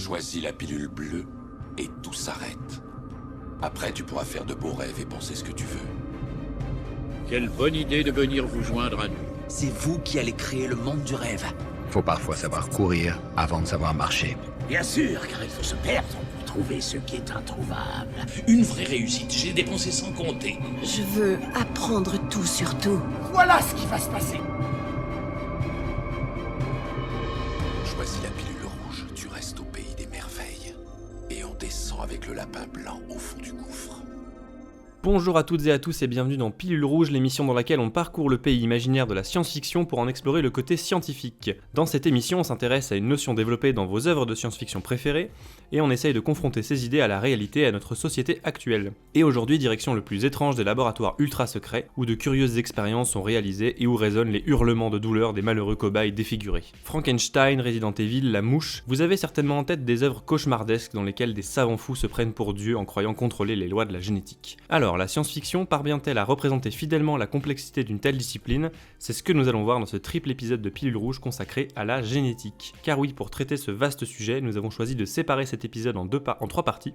Choisis la pilule bleue et tout s'arrête. Après, tu pourras faire de beaux rêves et penser ce que tu veux. Quelle bonne idée de venir vous joindre à nous. C'est vous qui allez créer le monde du rêve. Faut parfois savoir courir avant de savoir marcher. Bien sûr, car il faut se perdre pour trouver ce qui est introuvable. Une vraie réussite, j'ai dépensé sans compter. Je veux apprendre tout sur tout. Voilà ce qui va se passer. Choisis la pilule rouge, tu restes au pays des merveilles. Et on descend avec le lapin blanc au fond du gouffre. Bonjour à toutes et à tous et bienvenue dans Pilule Rouge, l'émission dans laquelle on parcourt le pays imaginaire de la science-fiction pour en explorer le côté scientifique. Dans cette émission, on s'intéresse à une notion développée dans vos œuvres de science-fiction préférées, et on essaye de confronter ces idées à la réalité et à notre société actuelle. Et aujourd'hui, direction le plus étrange des laboratoires ultra secrets, où de curieuses expériences sont réalisées et où résonnent les hurlements de douleur des malheureux cobayes défigurés. Frankenstein, Resident Evil, La Mouche, vous avez certainement en tête des œuvres cauchemardesques dans lesquelles des savants fous se prennent pour Dieu en croyant contrôler les lois de la génétique. Alors, la science-fiction parvient-elle à représenter fidèlement la complexité d'une telle discipline? C'est ce que nous allons voir dans ce triple épisode de Pilule Rouge consacré à la génétique. Car oui, pour traiter ce vaste sujet, nous avons choisi de séparer cet épisode en trois parties,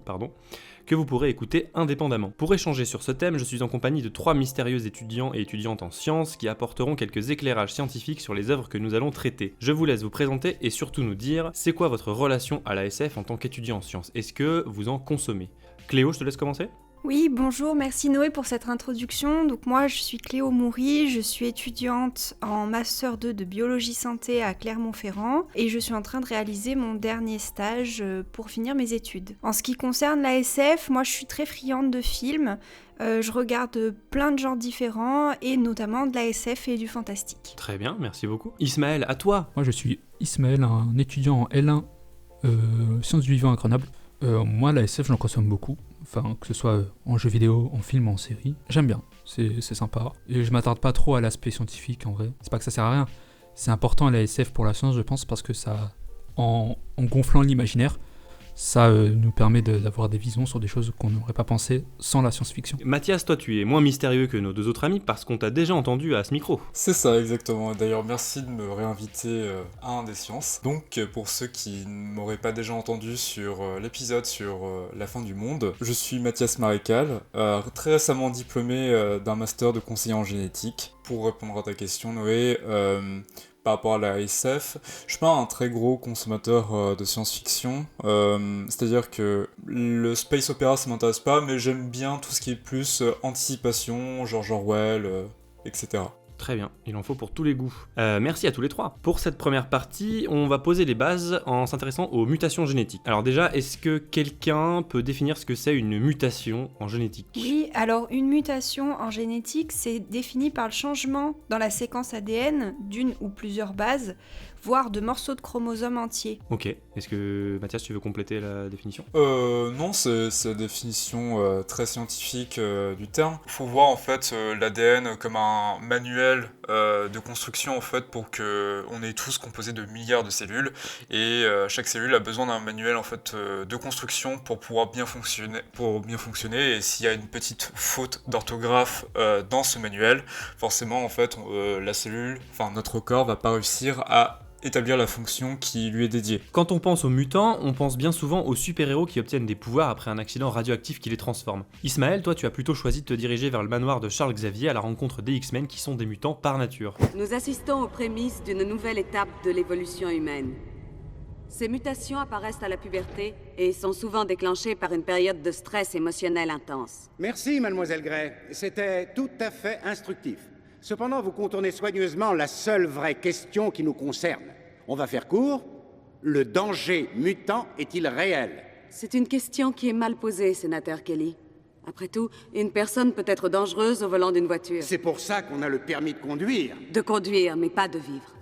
que vous pourrez écouter indépendamment. Pour échanger sur ce thème, je suis en compagnie de 3 mystérieux étudiants et étudiantes en sciences qui apporteront quelques éclairages scientifiques sur les œuvres que nous allons traiter. Je vous laisse vous présenter et surtout nous dire, c'est quoi votre relation à la SF en tant qu'étudiant en sciences? Est-ce que vous en consommez? Cléo, je te laisse commencer. Oui, bonjour, merci Noé pour cette introduction. Donc moi, je suis Cléo Moury, je suis étudiante en Master 2 de Biologie Santé à Clermont-Ferrand et je suis en train de réaliser mon dernier stage pour finir mes études. En ce qui concerne la SF, moi je suis très friande de films, je regarde plein de genres différents et notamment de la SF et du fantastique. Très bien, merci beaucoup. Ismaël, à toi. Moi je suis Ismaël, un étudiant en L1 sciences du vivant à Grenoble. Moi la SF j'en consomme beaucoup. Enfin, que ce soit en jeu vidéo, en film, en série. J'aime bien, c'est sympa. Et je m'attarde pas trop à l'aspect scientifique en vrai. C'est pas que ça sert à rien. C'est important la SF pour la science, je pense, parce que ça, en gonflant l'imaginaire, ça nous permet d'avoir des visions sur des choses qu'on n'aurait pas pensé sans la science-fiction. Mathias, toi tu es moins mystérieux que nos deux autres amis parce qu'on t'a déjà entendu à ce micro. C'est ça, exactement. D'ailleurs, merci de me réinviter à Un des Sciences. Donc, pour ceux qui ne m'auraient pas déjà entendu sur l'épisode sur la fin du monde, je suis Mathias Marécal, très récemment diplômé d'un master de conseiller en génétique. Pour répondre à ta question, Noé, par rapport à la SF, je suis pas un très gros consommateur de science-fiction, c'est-à-dire que le space opéra ça m'intéresse pas, mais j'aime bien tout ce qui est plus anticipation, George Orwell, etc. Très bien, il en faut pour tous les goûts. Merci à tous les trois. Pour cette première partie, on va poser les bases en s'intéressant aux mutations génétiques. Alors déjà, est-ce que quelqu'un peut définir ce que c'est une mutation en génétique? Oui, alors une mutation en génétique, c'est défini par le changement dans la séquence ADN d'une ou plusieurs bases, voire de morceaux de chromosomes entiers. Ok, est-ce que Mathias, tu veux compléter la définition? Non, c'est la définition très scientifique du terme. Il faut voir en fait l'ADN comme un manuel de construction en fait pour que on est tous composés de milliards de cellules et chaque cellule a besoin d'un manuel en fait de construction pour pouvoir bien fonctionner et s'il y a une petite faute d'orthographe dans ce manuel, forcément en fait la cellule, enfin notre corps va pas réussir à établir la fonction qui lui est dédiée. Quand on pense aux mutants, on pense bien souvent aux super-héros qui obtiennent des pouvoirs après un accident radioactif qui les transforme. Ismaël, toi tu as plutôt choisi de te diriger vers le manoir de Charles Xavier à la rencontre des X-Men qui sont des mutants par nature. Nous assistons aux prémices d'une nouvelle étape de l'évolution humaine. Ces mutations apparaissent à la puberté et sont souvent déclenchées par une période de stress émotionnel intense. Merci, mademoiselle Gray. C'était tout à fait instructif. Cependant, vous contournez soigneusement la seule vraie question qui nous concerne. On va faire court. Le danger mutant est-il réel? C'est une question qui est mal posée, sénateur Kelly. Après tout, une personne peut être dangereuse au volant d'une voiture. C'est pour ça qu'on a le permis de conduire. De conduire, mais pas de vivre.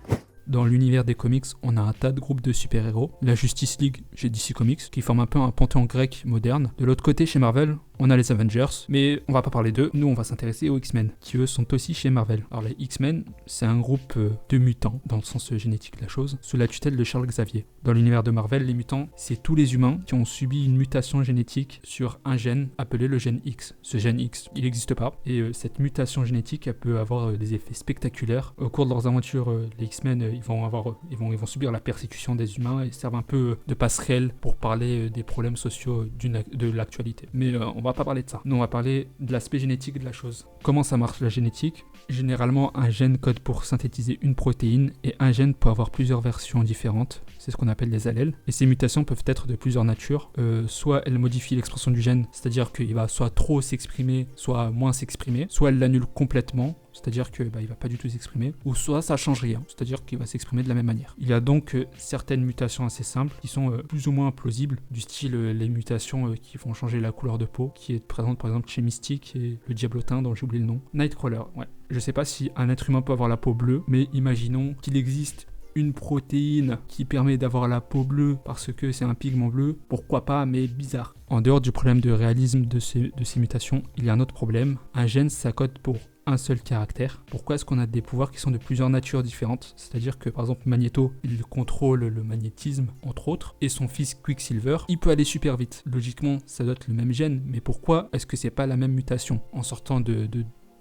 Dans l'univers des comics, on a un tas de groupes de super-héros. La Justice League chez DC Comics, qui forme un peu un panthéon grec moderne. De l'autre côté, chez Marvel, on a les Avengers, mais on va pas parler d'eux, nous on va s'intéresser aux X-Men, qui eux sont aussi chez Marvel. Alors les X-Men, c'est un groupe de mutants, dans le sens génétique de la chose, sous la tutelle de Charles Xavier. Dans l'univers de Marvel, les mutants, c'est tous les humains qui ont subi une mutation génétique sur un gène appelé le gène X. Ce gène X, il n'existe pas, et cette mutation génétique, elle peut avoir des effets spectaculaires. Au cours de leurs aventures, les X-Men, ils vont subir la persécution des humains et servent un peu de passerelle pour parler des problèmes sociaux de l'actualité. Mais on va pas parler de ça. Nous, on va parler de l'aspect génétique de la chose. Comment ça marche la génétique ? Généralement, un gène code pour synthétiser une protéine et un gène peut avoir plusieurs versions différentes. C'est ce qu'on appelle les allèles. Et ces mutations peuvent être de plusieurs natures. Soit elles modifient l'expression du gène, c'est-à-dire qu'il va soit trop s'exprimer, soit moins s'exprimer. Soit elles l'annulent complètement, c'est-à-dire qu'il va pas du tout s'exprimer. Ou soit ça change rien, c'est-à-dire qu'il va s'exprimer de la même manière. Il y a donc certaines mutations assez simples qui sont plus ou moins plausibles, du style les mutations qui font changer la couleur de peau, qui est présente par exemple chez Mystique et le Diablotin dont j'ai oublié le nom. Nightcrawler, ouais. Je sais pas si un être humain peut avoir la peau bleue, mais imaginons qu'il existe une protéine qui permet d'avoir la peau bleue parce que c'est un pigment bleu, pourquoi pas, mais bizarre. En dehors du problème de réalisme de ces mutations, il y a un autre problème. Un gène, ça code pour un seul caractère. Pourquoi est-ce qu'on a des pouvoirs qui sont de plusieurs natures différentes ? C'est-à-dire que par exemple Magneto, il contrôle le magnétisme entre autres, et son fils Quicksilver, il peut aller super vite. Logiquement, ça doit être le même gène, mais pourquoi est-ce que c'est pas la même mutation ? En sortant de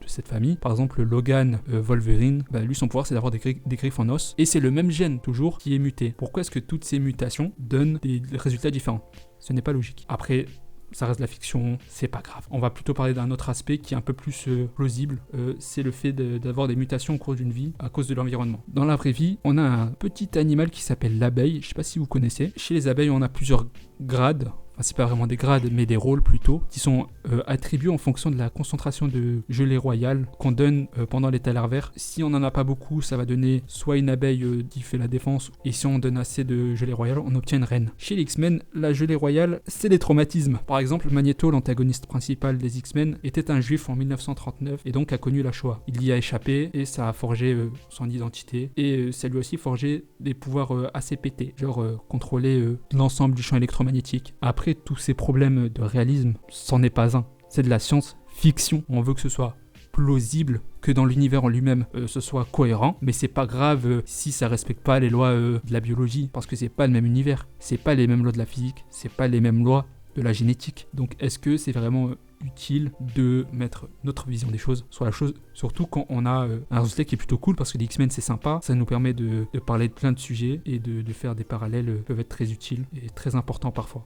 cette famille, par exemple Logan Wolverine, lui son pouvoir c'est d'avoir des griffes en os, et c'est le même gène toujours qui est muté. Pourquoi est-ce que toutes ces mutations donnent des résultats différents ? Ce n'est pas logique. Après, ça reste de la fiction, c'est pas grave. On va plutôt parler d'un autre aspect qui est un peu plus plausible, c'est le fait d'avoir des mutations au cours d'une vie à cause de l'environnement. Dans la vraie vie, on a un petit animal qui s'appelle l'abeille, je sais pas si vous connaissez. Chez les abeilles, on a plusieurs grades. Enfin, c'est pas vraiment des grades, mais des rôles plutôt, qui sont attribués en fonction de la concentration de gelée royale qu'on donne pendant l'état larvaire. Si on n'en a pas beaucoup, ça va donner soit une abeille qui fait la défense, et si on donne assez de gelée royale, on obtient une reine. Chez les X-Men, la gelée royale, c'est des traumatismes. Par exemple, Magneto, l'antagoniste principal des X-Men, était un juif en 1939 et donc a connu la Shoah. Il y a échappé et ça a forgé son identité, et ça lui a aussi forgé des pouvoirs assez pétés, genre contrôler l'ensemble du champ électromagnétique. Après, tous ces problèmes de réalisme, c'en est pas un. C'est de la science-fiction. On veut que ce soit plausible, que dans l'univers en lui-même, ce soit cohérent, mais c'est pas grave si ça respecte pas les lois de la biologie, parce que c'est pas le même univers, c'est pas les mêmes lois de la physique, c'est pas les mêmes lois de la génétique. Donc est-ce que c'est vraiment utile de mettre notre vision des choses sur la chose, surtout quand on a un résultat qui est plutôt cool, parce que les X-Men c'est sympa, ça nous permet de parler de plein de sujets et de faire des parallèles peuvent être très utiles et très importants parfois.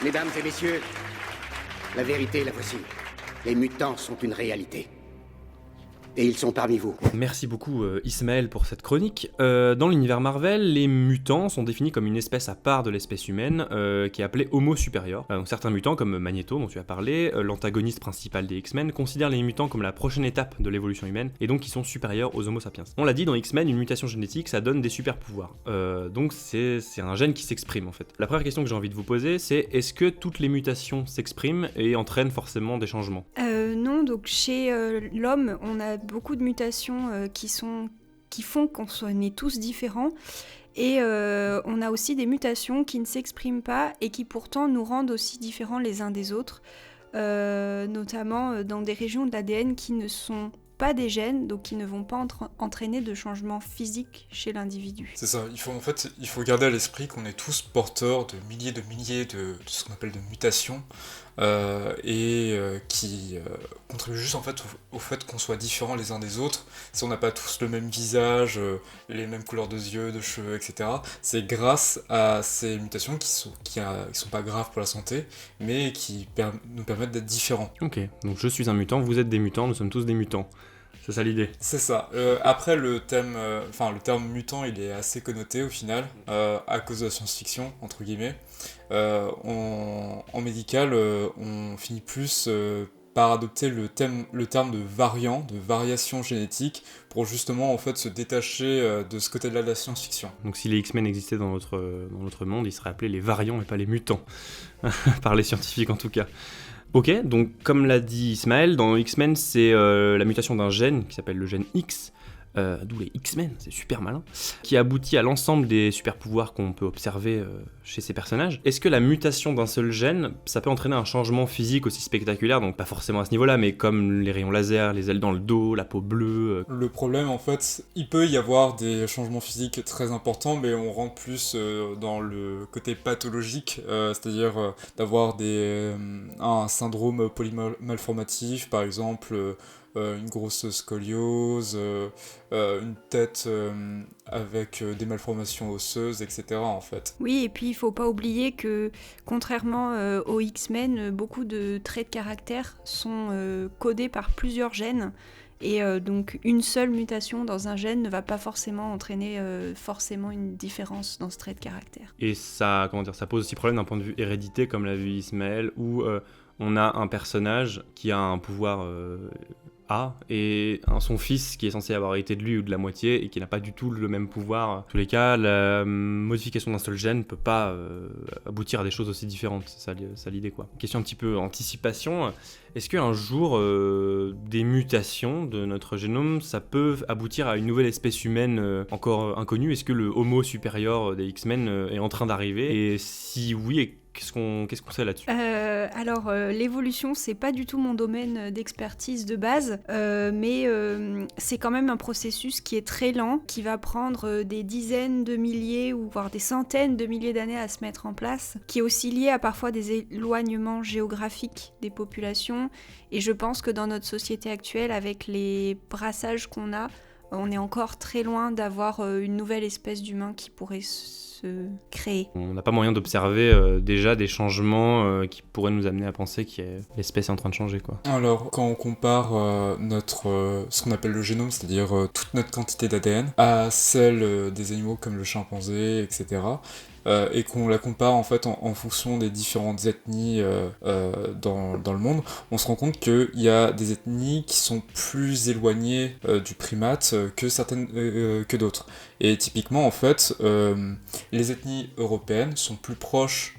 Mesdames et messieurs, la vérité, la voici. Les mutants sont une réalité. Et ils sont parmi vous. Merci beaucoup Ismaël pour cette chronique. Dans l'univers Marvel, les mutants sont définis comme une espèce à part de l'espèce humaine qui est appelée Homo superior. Donc certains mutants comme Magneto dont tu as parlé, l'antagoniste principal des X-Men, considèrent les mutants comme la prochaine étape de l'évolution humaine et donc ils sont supérieurs aux Homo sapiens. On l'a dit, dans X-Men, une mutation génétique ça donne des super pouvoirs. Donc c'est un gène qui s'exprime en fait. La première question que j'ai envie de vous poser c'est est-ce que toutes les mutations s'expriment et entraînent forcément des changements ? Non, donc chez l'homme on a beaucoup de mutations qui font qu'on soit nés tous différents, et on a aussi des mutations qui ne s'expriment pas et qui pourtant nous rendent aussi différents les uns des autres, notamment dans des régions de l'ADN qui ne sont pas des gènes, donc qui ne vont pas entraîner de changements physiques chez l'individu. C'est ça, il faut garder à l'esprit qu'on est tous porteurs de milliers de ce qu'on appelle de mutations, qui contribuent juste en fait au fait qu'on soit différents les uns des autres. Si on n'a pas tous le même visage, les mêmes couleurs de yeux, de cheveux, etc., c'est grâce à ces mutations qui sont pas graves pour la santé, mais qui nous permettent d'être différents. Ok, donc je suis un mutant, vous êtes des mutants, nous sommes tous des mutants. C'est ça l'idée. C'est ça. Après, le terme mutant, il est assez connoté au final, à cause de la science-fiction, entre guillemets. En médical, on finit plus par adopter le terme de variant, de variation génétique, pour justement en fait se détacher de ce côté-là de la science-fiction. Donc si les X-Men existaient dans notre monde, ils seraient appelés les variants et pas les mutants, par les scientifiques en tout cas. Ok, donc comme l'a dit Ismaël, dans X-Men, c'est la mutation d'un gène qui s'appelle le gène X d'où les X-Men, c'est super malin, qui aboutit à l'ensemble des super pouvoirs qu'on peut observer chez ces personnages. Est-ce que la mutation d'un seul gène, ça peut entraîner un changement physique aussi spectaculaire, donc pas forcément à ce niveau-là, mais comme les rayons laser, les ailes dans le dos, la peau bleue Le problème, en fait, il peut y avoir des changements physiques très importants, mais on rentre plus dans le côté pathologique, c'est-à-dire d'avoir un syndrome polymalformatif, par exemple une grosse scoliose, une tête avec des malformations osseuses, etc. en fait. Oui, et puis il faut pas oublier que, contrairement aux X-Men, beaucoup de traits de caractère sont codés par plusieurs gènes. Et donc une seule mutation dans un gène ne va pas forcément entraîner forcément une différence dans ce trait de caractère. Et ça pose aussi problème d'un point de vue hérédité, comme l'a vu Ismaël, où on a un personnage qui a un pouvoir A et son fils qui est censé avoir hérité de lui ou de la moitié et qui n'a pas du tout le même pouvoir. En tous les cas, la modification d'un seul gène ne peut pas aboutir à des choses aussi différentes. C'est ça l'idée, quoi. Question un petit peu anticipation. Est-ce qu'un jour, des mutations de notre génome, ça peut aboutir à une nouvelle espèce humaine encore inconnue ? Est-ce que le Homo supérieur des X-Men est en train d'arriver ? Et si oui, qu'est-ce qu'on sait là-dessus ? Alors, l'évolution, c'est pas du tout mon domaine d'expertise de base, mais c'est quand même un processus qui est très lent, qui va prendre des dizaines de milliers ou voire des centaines de milliers d'années à se mettre en place, qui est aussi lié à parfois des éloignements géographiques des populations. Et je pense que dans notre société actuelle, avec les brassages qu'on a, on est encore très loin d'avoir une nouvelle espèce d'humain qui pourrait se créer. On n'a pas moyen d'observer déjà des changements qui pourraient nous amener à penser que l'espèce est en train de changer, quoi. Alors, quand on compare ce qu'on appelle le génome, c'est-à-dire toute notre quantité d'ADN, à celle des animaux comme le chimpanzé, etc., et qu'on la compare en fait en fonction des différentes ethnies dans le monde, on se rend compte qu'il y a des ethnies qui sont plus éloignées du primate que d'autres. Et typiquement en fait, les ethnies européennes sont plus proches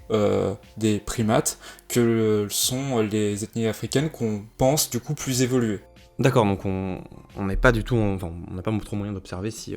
des primates que sont les ethnies africaines qu'on pense du coup plus évoluées. D'accord, donc on n'est pas du tout, on n'a pas trop moyen d'observer si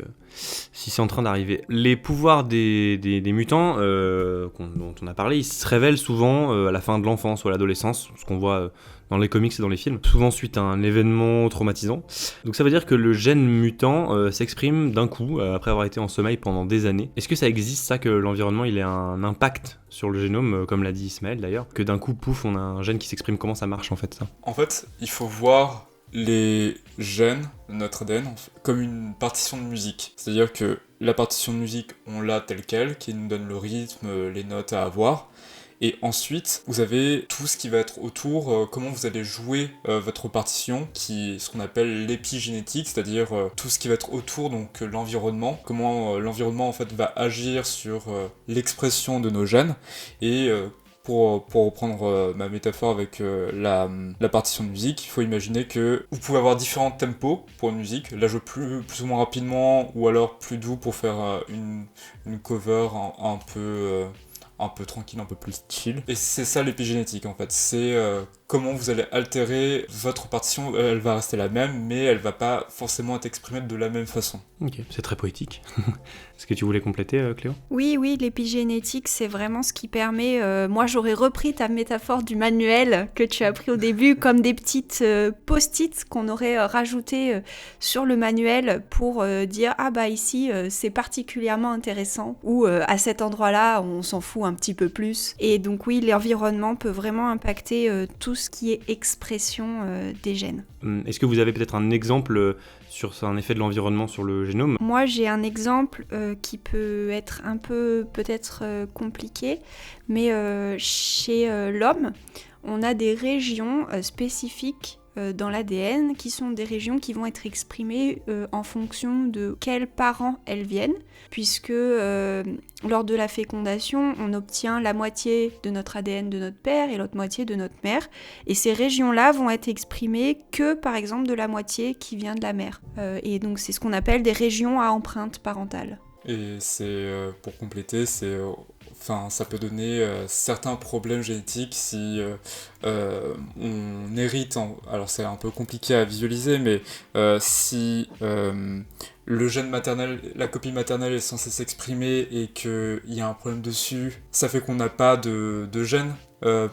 c'est en train d'arriver. Les pouvoirs des mutants dont on a parlé, ils se révèlent souvent à la fin de l'enfance ou à l'adolescence, ce qu'on voit dans les comics et dans les films, souvent suite à un événement traumatisant. Donc ça veut dire que le gène mutant s'exprime d'un coup, après avoir été en sommeil pendant des années. Est-ce que ça existe, ça, que l'environnement il ait un impact sur le génome, comme l'a dit Ismaël d'ailleurs, que d'un coup, pouf, on a un gène qui s'exprime? Comment ça marche en fait, ça? En fait, il faut voir les gènes de notre ADN comme une partition de musique. C'est-à-dire que la partition de musique, on l'a telle qu'elle, qui nous donne le rythme, les notes à avoir. Et ensuite, vous avez tout ce qui va être autour, comment vous allez jouer votre partition, qui est ce qu'on appelle l'épigénétique, c'est-à-dire tout ce qui va être autour, donc l'environnement, comment l'environnement en fait va agir sur l'expression de nos gènes. Et pour reprendre ma métaphore avec la partition de musique, il faut imaginer que vous pouvez avoir différents tempos pour une musique, la jouer plus ou moins rapidement, ou alors plus doux pour faire une cover un peu tranquille, un peu plus chill. Et c'est ça l'épigénétique en fait, c'est comment vous allez altérer votre partition, elle va rester la même, mais elle va pas forcément être exprimée de la même façon. Ok, c'est très poétique. Est-ce que tu voulais compléter, Cléo ? Oui, l'épigénétique, c'est vraiment ce qui permet... moi, j'aurais repris ta métaphore du manuel que tu as pris au début, comme des petites post-it qu'on aurait rajouté sur le manuel pour dire « Ah bah ici, c'est particulièrement intéressant » ou « À cet endroit-là, on s'en fout un petit peu plus ». Et donc oui, l'environnement peut vraiment impacter tout ce qui est expression des gènes. Est-ce que vous avez peut-être un exemple sur un effet de l'environnement sur le génome ? Moi, j'ai un exemple qui peut être un peu peut-être compliqué, mais chez l'homme, on a des régions spécifiques dans l'ADN qui sont des régions qui vont être exprimées en fonction de quels parents elles viennent, puisque lors de la fécondation, on obtient la moitié de notre ADN de notre père et l'autre moitié de notre mère, et ces régions-là vont être exprimées que par exemple de la moitié qui vient de la mère. Et donc c'est ce qu'on appelle des régions à empreinte parentale. Et c'est, pour compléter, c'est Enfin, ça peut donner certains problèmes génétiques si on hérite. Alors c'est un peu compliqué à visualiser, mais si le gène maternel, la copie maternelle est censée s'exprimer et qu'il y a un problème dessus, ça fait qu'on n'a pas de gène.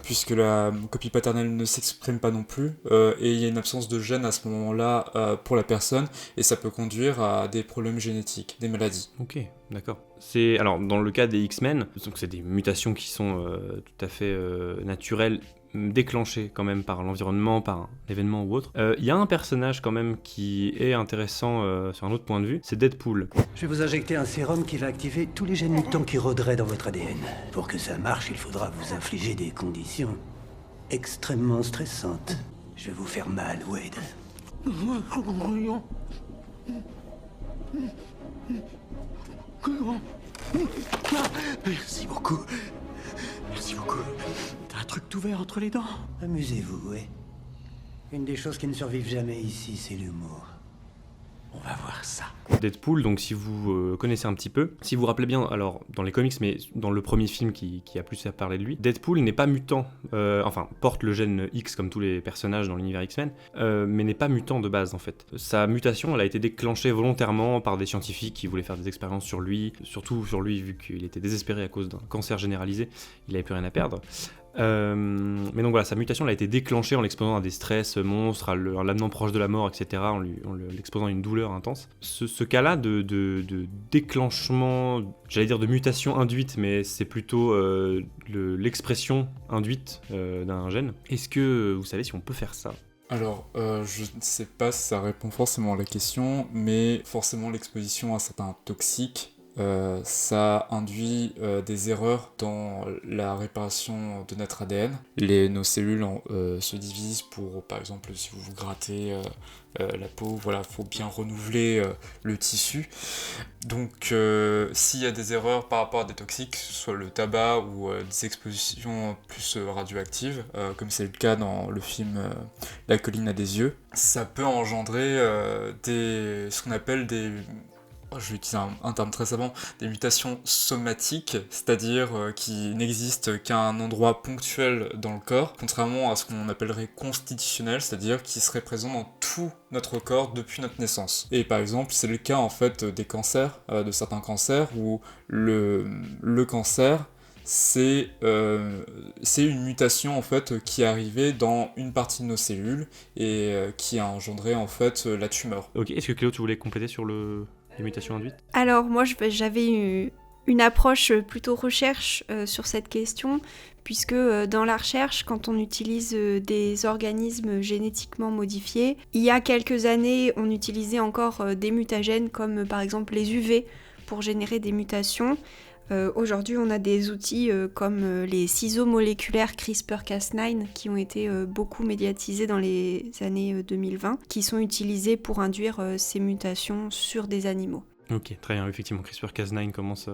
Puisque la copie paternelle ne s'exprime pas non plus, et il y a une absence de gène à ce moment-là pour la personne, et ça peut conduire à des problèmes génétiques, des maladies. Ok, d'accord. Alors, dans le cas des X-Men, donc c'est des mutations qui sont tout à fait naturelles, déclenchées quand même par l'environnement, par un événement ou autre. Il y a un personnage quand même qui est intéressant sur un autre point de vue, c'est Deadpool. Je vais vous injecter un sérum qui va activer tous les gènes mutants qui rôderaient dans votre ADN. Pour que ça marche, il faudra vous infliger des conditions extrêmement stressantes. Je vais vous faire mal, Wade. Merci beaucoup. Merci beaucoup. T'as un truc tout vert entre les dents. Amusez-vous, ouais. Une des choses qui ne survivent jamais ici, c'est l'humour. On va voir ça. Deadpool, donc si vous connaissez un petit peu, si vous vous rappelez bien, alors dans les comics, mais dans le premier film qui a plus à parler de lui, Deadpool n'est pas mutant, enfin porte le gène X comme tous les personnages dans l'univers X-Men, mais n'est pas mutant de base en fait. Sa mutation, elle a été déclenchée volontairement par des scientifiques qui voulaient faire des expériences sur lui, surtout sur lui vu qu'il était désespéré à cause d'un cancer généralisé, il avait plus rien à perdre. Mais donc voilà, sa mutation elle a été déclenchée en l'exposant à des stress monstres, en l'amenant proche de la mort, etc., en l'exposant à une douleur intense. Ce cas-là de déclenchement, j'allais dire de mutation induite, mais c'est plutôt l'expression induite d'un gène. Est-ce que vous savez si on peut faire ça ? Alors, je ne sais pas si ça répond forcément à la question, mais forcément l'exposition à certains toxiques, ça induit des erreurs dans la réparation de notre ADN. Nos cellules se divisent pour, par exemple, si vous vous grattez la peau, voilà, faut bien renouveler le tissu. Donc, s'il y a des erreurs par rapport à des toxiques, que ce soit le tabac ou des expositions plus radioactives, comme c'est le cas dans le film La colline a des yeux, ça peut engendrer ce qu'on appelle je vais utiliser un terme très savant, des mutations somatiques, c'est-à-dire qui n'existent qu'à un endroit ponctuel dans le corps, contrairement à ce qu'on appellerait constitutionnel, c'est-à-dire qui serait présent dans tout notre corps depuis notre naissance. Et par exemple, c'est le cas en fait des cancers, de certains cancers, où le cancer, c'est une mutation en fait qui est arrivée dans une partie de nos cellules et qui a engendré en fait la tumeur. Ok, est-ce que Cléo, tu voulais compléter sur les mutations induites ? Alors moi j'avais une approche plutôt recherche sur cette question, puisque dans la recherche, quand on utilise des organismes génétiquement modifiés, il y a quelques années on utilisait encore des mutagènes comme par exemple les UV pour générer des mutations. Aujourd'hui on a des outils comme les ciseaux moléculaires CRISPR-Cas9 qui ont été beaucoup médiatisés dans les années 2020, qui sont utilisés pour induire ces mutations sur des animaux. Ok, très bien, effectivement, CRISPR-Cas9 commence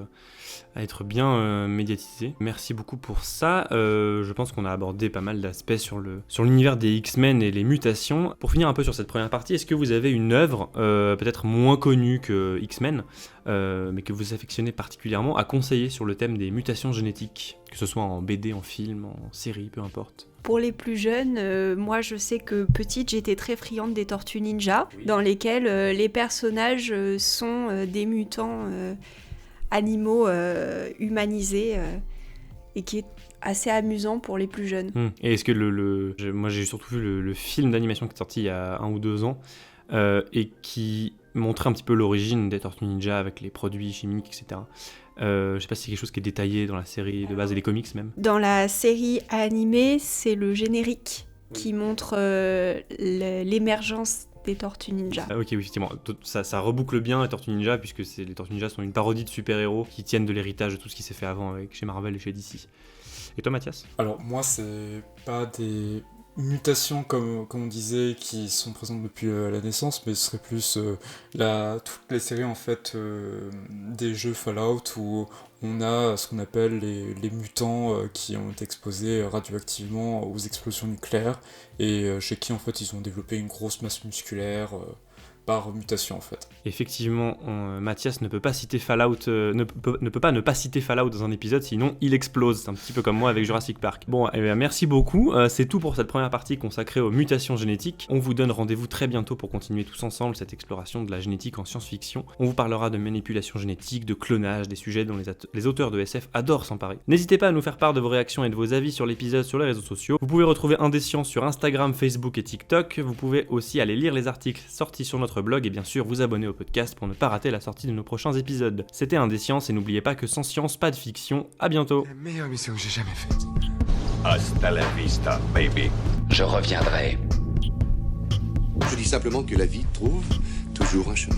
à être bien médiatisé. Merci beaucoup pour ça. Je pense qu'on a abordé pas mal d'aspects sur l'univers des X-Men et les mutations. Pour finir un peu sur cette première partie, est-ce que vous avez une œuvre peut-être moins connue que X-Men, mais que vous affectionnez particulièrement, à conseiller sur le thème des mutations génétiques, que ce soit en BD, en film, en série, peu importe? Pour les plus jeunes, moi je sais que petite j'étais très friande des Tortues Ninja, dans lesquelles les personnages sont des mutants animaux humanisés et qui est assez amusant pour les plus jeunes. Et est-ce que moi j'ai surtout vu le film d'animation qui est sorti il y a 1 ou 2 ans et qui montrait un petit peu l'origine des Tortues Ninja avec les produits chimiques, etc. Je sais pas si c'est quelque chose qui est détaillé dans la série de base et les comics même. Dans la série animée, c'est le générique qui montre l'émergence des Tortues Ninja. Ok, oui, effectivement, ça reboucle bien les Tortues Ninja, puisque les Tortues Ninja sont une parodie de super-héros qui tiennent de l'héritage de tout ce qui s'est fait avant chez Marvel et chez DC. Et toi, Mathias ? Alors moi, c'est pas des mutations comme on disait qui sont présentes depuis la naissance, mais ce serait plus toutes les séries en fait des jeux Fallout où on a ce qu'on appelle les mutants qui ont été exposés radioactivement aux explosions nucléaires et chez qui en fait ils ont développé une grosse masse musculaire, par mutation en fait. Effectivement, Mathias ne peut pas citer Fallout, ne peut pas ne pas citer Fallout dans un épisode, sinon il explose. C'est un petit peu comme moi avec Jurassic Park. Bon, merci beaucoup. C'est tout pour cette première partie consacrée aux mutations génétiques. On vous donne rendez-vous très bientôt pour continuer tous ensemble cette exploration de la génétique en science-fiction. On vous parlera de manipulation génétique, de clonage, des sujets dont les auteurs de SF adorent s'emparer. N'hésitez pas à nous faire part de vos réactions et de vos avis sur l'épisode sur les réseaux sociaux. Vous pouvez retrouver Indescience sur Instagram, Facebook et TikTok. Vous pouvez aussi aller lire les articles sortis sur notre blog et bien sûr vous abonner au podcast pour ne pas rater la sortie de nos prochains épisodes. C'était Indescience et n'oubliez pas que sans science, pas de fiction. À bientôt. La meilleure mission que j'ai jamais faite. Hasta la vista, baby. Je reviendrai. Je dis simplement que la vie trouve toujours un chemin.